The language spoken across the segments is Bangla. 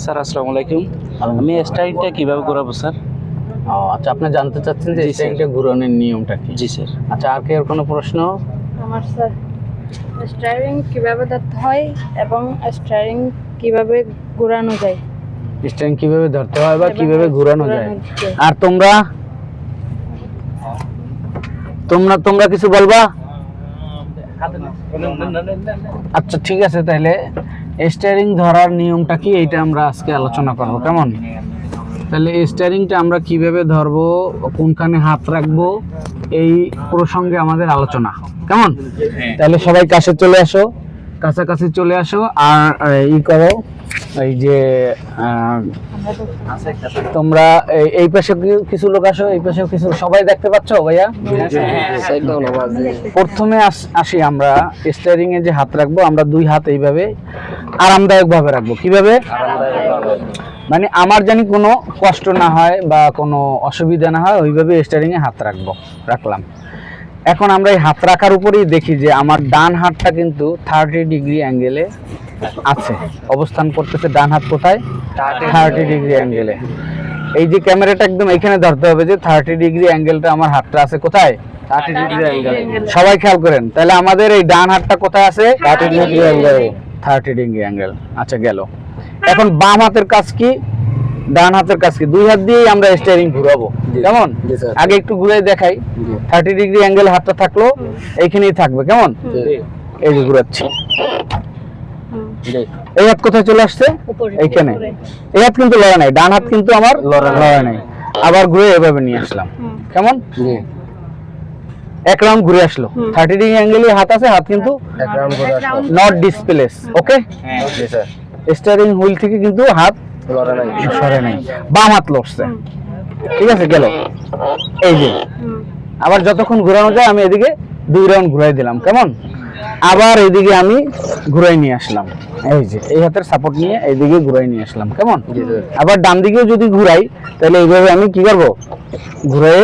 স্যার আসসালামু আলাইকুম। আমি স্টাইলটা কিভাবে ঘোরাবো স্যার? আচ্ছা, আপনি জানতে চাচ্ছেন যে জি, স্যার। স্টাইলটা ঘুরানোর নিয়মটা কি? জি স্যার। আচ্ছা, আর কি আর কোনো প্রশ্ন? আমার স্যার স্টারিং কিভাবে ধরতে হয় এবং স্টারিং কিভাবে ঘোরানো যায়। স্টাইল কিভাবে ধরতে হয় বা এবং কিভাবে ঘোরানো যায়? যায়। আর তোমরা তোমরা তোমরা কিছু বলবা? আচ্ছা ঠিক আছে, তাহলে স্টিয়ারিং ধরার নিয়মটা কি এইটা আমরা আজকে আলোচনা করব, কেমন? তাহলে স্টিয়ারিংটা আমরা কিভাবে ধরবো, কোনখানে হাত রাখবো, এই প্রসঙ্গে আমাদের আলোচনা, কেমন? তাহলে সবাই কাছে চলে আসো, কাছাকাছি চলে আসো, আর ই করো, এই যে তোমরা এই পাশে কিছু লোক আসো, এই পাশে কিছু, সবাই দেখতে পাচ্ছ ভাইয়া? প্রথমে আসি আমরা স্টিয়ারিং এ যে হাত রাখবো, আমরা দুই হাত এইভাবে আরামদায়ক ভাবে রাখবো। কিভাবে? মানে আমার জানি কোনো কষ্ট না হয় বা কোনো অসুবিধা না হয়, ওইভাবে স্টিয়ারিং এ হাত রাখলাম। এখন আমরা এই হাত রাখার উপরেই দেখি যে আমার ডান হাতটা কিন্তু 30 ডিগ্রি অ্যাঙ্গেলে আছে, অবস্থান করতেছে। ডান হাত কোথায়? 30 ডিগ্রি অ্যাঙ্গেলে। এই যে ক্যামেরাটা একদম এখানে ধরতে হবে যে 30 ডিগ্রি অ্যাঙ্গেলটা আমার হাতটা আছে কোথায়? 30 ডিগ্রি অ্যাঙ্গেলে। সবাই খেয়াল করেন, তাহলে আমাদের এই ডান হাতটা কোথায় আছে? 30 ডিগ্রি অ্যাঙ্গেলে। 30 ডিগ্রি অ্যাঙ্গেল। আচ্ছা, গেল। এখন বাম হাতের কাজ কি, ডান হাতের কাজ কি? দুই হাত দিয়েই আমরা স্টিয়ারিং ঘুরাবো, কেমন? আগে একটু ঘুরে দেখাই। 30 ডিগ্রি অ্যাঙ্গেল হাতটা থাকলো, এইখানেই থাকবে, কেমন? এই যে ঘুরাচ্ছি, এই হাত কোথায় চলে আসছে? এইখানে। এই হাত কিন্তু লড়া নাই, ডান হাত কিন্তু আমার লড়া নাই। আবার ঘুরে এভাবে নিয়ে আসলাম, কেমন? এক রাউন্ড ঘুরে আসলো। 30 ডিগ্রি অ্যাঙ্গেলে হাত আছে, হাত কিন্তু not displace. Okay, steering wheel থেকে কিন্তু হাত সরে নাই, বাম হাত লড়ছে। ঠিক আছে, গেল। এই যে আবার যতক্ষণ ঘুরানো যায় আমি এদিকে 2 রাউন্ড ঘুরাই দিলাম, কেমন? আবার এইদিকে আমি ঘুরাই নিয়ে আসলাম, এই যে এই হাতের সাপোর্ট নিয়ে এইদিকে ঘুরাই নিয়ে আসলাম, কেমন? আবার ডান দিকেও যদি ঘুরাই, তাহলে এইভাবে আমি কি করবো? ঘুরে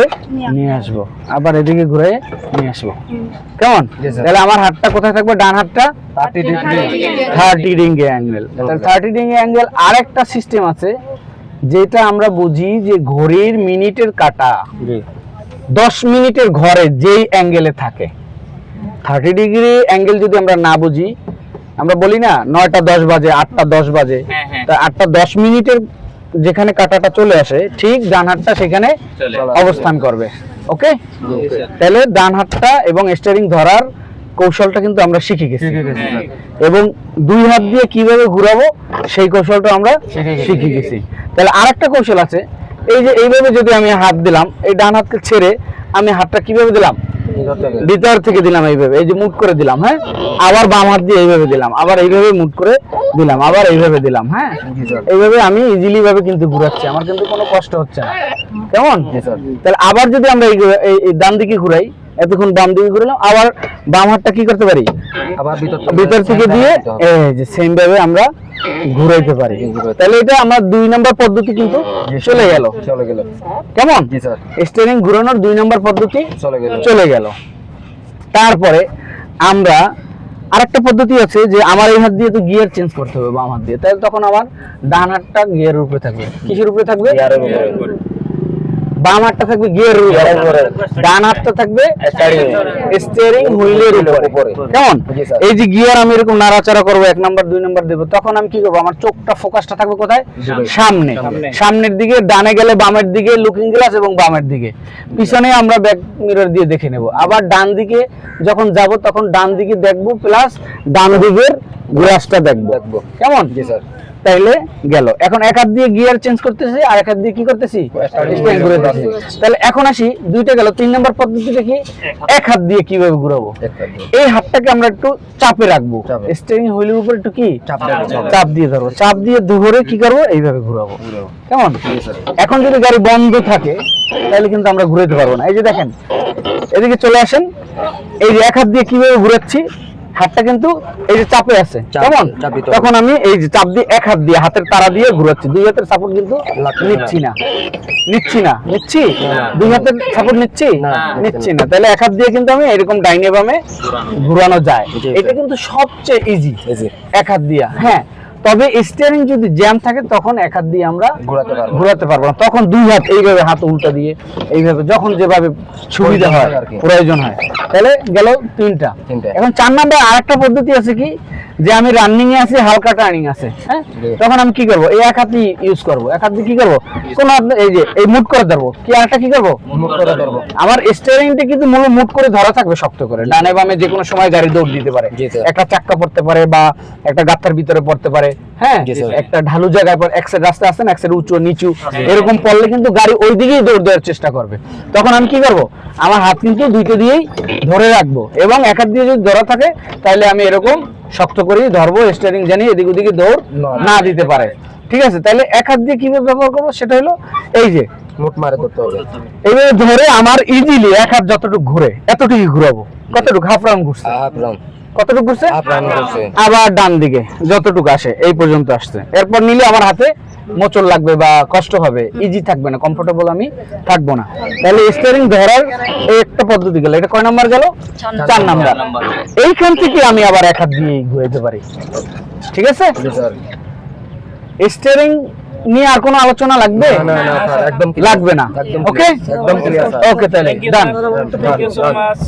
নিয়ে আসবো, আবার এদিকে ঘুরে নিয়ে আসবো, কেমন? তাহলে আমার হাতটা কোথায় থাকবে? ডান হাতটা 30 ডিগ্রি অ্যাঙ্গেল। তাহলে 30 ডিগ্রি অ্যাঙ্গেল। আরেকটা সিস্টেম আছে যেটা আমরা বুঝি যে ঘড়ির মিনিটের কাঁটা 10 মিনিটের ঘরে যেই অ্যাঙ্গেলে থাকে, 30 ডিগ্রি অ্যাঙ্গেল যদি আমরা না বুঝি, আমরা বলি না 9টা 10 বাজে, 8টা 10 বাজে, তা 8টা 10 মিনিটের যেখানে কাঁটাটা চলে আসে, ঠিক ডান হাতটা সেখানে অবস্থান করবে। ওকে, তাহলে ডান হাতটা এবং স্টিয়ারিং ধরার কৌশলটা কিন্তু আমরা শিখে গেছি, এবং দুই হাত দিয়ে কিভাবে ঘুরাবো সেই কৌশলটা আমরা শিখে গেছি। তাহলে আরেকটা কৌশল আছে, এই যে এইভাবে যদি আমি হাত দিলাম, এই ডান হাতকে ছেড়ে আমি হাতটা কিভাবে দিলাম? ভিতর থেকে দিলাম, এইভাবে, এই যে মুট করে দিলাম, হ্যাঁ। আবার বাম হাত দিয়ে এইভাবে দিলাম, আবার এইভাবে মুট করে দিলাম, আবার এইভাবে দিলাম, হ্যাঁ। এইভাবে আমি ইজিলি ভাবে কিন্তু ঘুরাচ্ছি, আমার কিন্তু কোনো কষ্ট হচ্ছে না, কেমন? তাহলে আবার যদি আমরা এই ডান দিকে ঘুরাই, এতক্ষণ বাম দিকে ঘুরালাম, আবার বাম হাতটা কি করতে পারি? আবার ভিতর থেকে দিয়ে এই যে সেম ভাবে আমরা ঘুরাইতে পারি। তাহলে এটা আমার 2 নম্বর পদ্ধতি কিন্তু চলে গেল, কেমন? স্টিয়ারিং ঘুরানোর 2 নম্বর পদ্ধতি চলে গেল। তারপরে আমরা আরেকটা পদ্ধতি আছে যে আমার এই হাত দিয়ে তো গিয়ার চেঞ্জ করতে হবে বাম হাত দিয়ে, তাহলে তখন আমার ডান হাতটা গিয়ারের উপরে থাকবে। কিসের উপরে থাকবে? বাম হাতটা থাকবে গিয়ারের উপরে, ডান হাতটা থাকবে স্টিয়ারিং হুইলের উপরে, কেমন? এই যে গিয়ার আমি এরকম নাড়াচাড়া করবো, 1 নাম্বার 2 নাম্বার দেবো, তখন আমি কি করবো? আমার চোখটা ফোকাসটা থাকবে কোথায়? সামনে, সামনের দিকে। ডানে গেলে বামের দিকে লুকিং গ্লাস, এবং বামের দিকে পিছনে আমরা ব্যাক মিরর দিয়ে দেখে নেব। আবার ডান দিকে যখন যাব তখন ডান দিকে দেখবো, প্লাস ডান দিকের গ্লাসটা দেখবো, কেমন? তাইলে গেল। এখন এক হাত দিয়ে গিয়ার চেঞ্জ করতেছি, আর এক হাত দিয়ে কি করতেছি? তাহলে এখন আসি, দুইটা গেল। 3 নম্বর পদ্ধতিটা কি? এক হাত দিয়ে কিভাবে ঘুরাবো? এই হাতটাকে আমরা একটু চাপে রাখবো, স্টিয়ারিং হুইলের উপর একটু কি চাপ দিয়ে ধরবো, চাপ দিয়ে ধরে কি করবো? এইভাবে ঘুরাবো, কেমন? এখন যদি গাড়ি বন্ধ থাকে তাহলে কিন্তু আমরা ঘুরাইতে পারবো না। এই যে দেখেন, এদিকে চলে আসেন, এই যে এক হাত দিয়ে কিভাবে ঘুরাচ্ছি, হাতটা কিন্তু এই যে চাপে আছে, চাপ- কেমন? চাপিত। তখন আমি এই যে চাপ দিয়ে এক হাত দিয়ে হাতের তারা দিয়ে ঘুরাচ্ছি, দুই হাতের সাপোর্ট কিন্তু নিচ্ছি না, নিচ্ছি দুই হাতের সাপোর্ট নিচ্ছি না, তাহলে এক হাত দিয়ে কিন্তু আমি এরকম ডাইনে বামে ঘুরানো যায়। জি, এটা কিন্তু সবচেয়ে ইজি এই যে এক হাত দিয়া। হ্যাঁ, তবে স্টিয়ারিং যদি জ্যাম থাকে তখন এক হাত দিয়ে আমরা ঘোরাতে পারবো না, তখন দুই হাত এইভাবে হাত উল্টা দিয়ে এইভাবে যখন যেভাবে সুবিধা হয় আর কি। প্রয়োজন হয়। তাহলে গেল তিনটা। তিনটা। এখন 4 নাম্বার আরেকটা পদ্ধতি আছে কি, যে আমি রানিং এ আছি, হালকা টার্নিং আছে, হ্যাঁ, জি। তখন আমি কি করব, এই এক হাতই ইউজ করব। এক হাত দিয়ে কি করব, কোন হাত এই যে এই মুট করে ধরবো, কি আরেকটা কি করব, মুখ করে ধরবো। আমার স্টিয়ারিংটা কিন্তু মূল মুট করে ধরা থাকবে শক্ত করে, ডানে বামে যে কোনো সময় গাড়ি দৌড় দিতে পারে, জি স্যার। একটা চাক্কা পড়তে পারে বা একটা গাত্তার ভিতরে পড়তে পারে, হ্যাঁ, জি স্যার। একটা ঢালু জায়গায় পর এক সাইড রাস্তা আছে না, এক সাইড উঁচু নিচু, এরকম পড়লে কিন্তু গাড়ি ওই দিকেই দৌড় দেওয়ার চেষ্টা করবে। তখন আমি কি করব, আমার হাত কিন্তু দুইটা দিয়েই ধরে রাখবো, এবং এক হাত দিয়ে যদি ধরা থাকে তাহলে আমি এরকম শক্ত করে ধরবো, স্টিয়ারিং জানি এদিক ওদিকে দৌড় না দিতে পারে। ঠিক আছে, তাহলে এক হাত দিয়ে কিভাবে ব্যবহার করবো, সেটা হলো এই যে মুখ মারে ধরতে হবে। এইভাবে ধরে আমার ইজিলি এক হাত যতটুকু ঘুরে এতটুকু ঘুরাবো। কতটুকু, হাফ রাউন্ড ঘুরছে, কতটুকু ঘুরছে, হাফ রাউন্ড ঘুরছে। আবার ডান দিকে যতটুকু আসে এই পর্যন্ত আসছে, এরপর নিলে আমার হাতে মোচড় লাগবে বা কষ্ট হবে, ইজি থাকবে না, কমফোর্টেবল আমি থাকবো না। তাহলে স্টিয়ারিং ধরার এই একটা পদ্ধতি গেল, এটা কয় নাম্বার গেল, 4 নাম্বার। এইখান থেকে আমি আবার এক হাত দিয়ে ঘুরাইতে পারি। ঠিক আছে, জি স্যার। স্টিয়ারিং নিয়ে আর কোনো আলোচনা লাগবে, না স্যার, একদম clear। লাগবে না, একদম ওকে clear, একদম clear, স্যার। ওকে, তাহলে ডান। Thank you so much.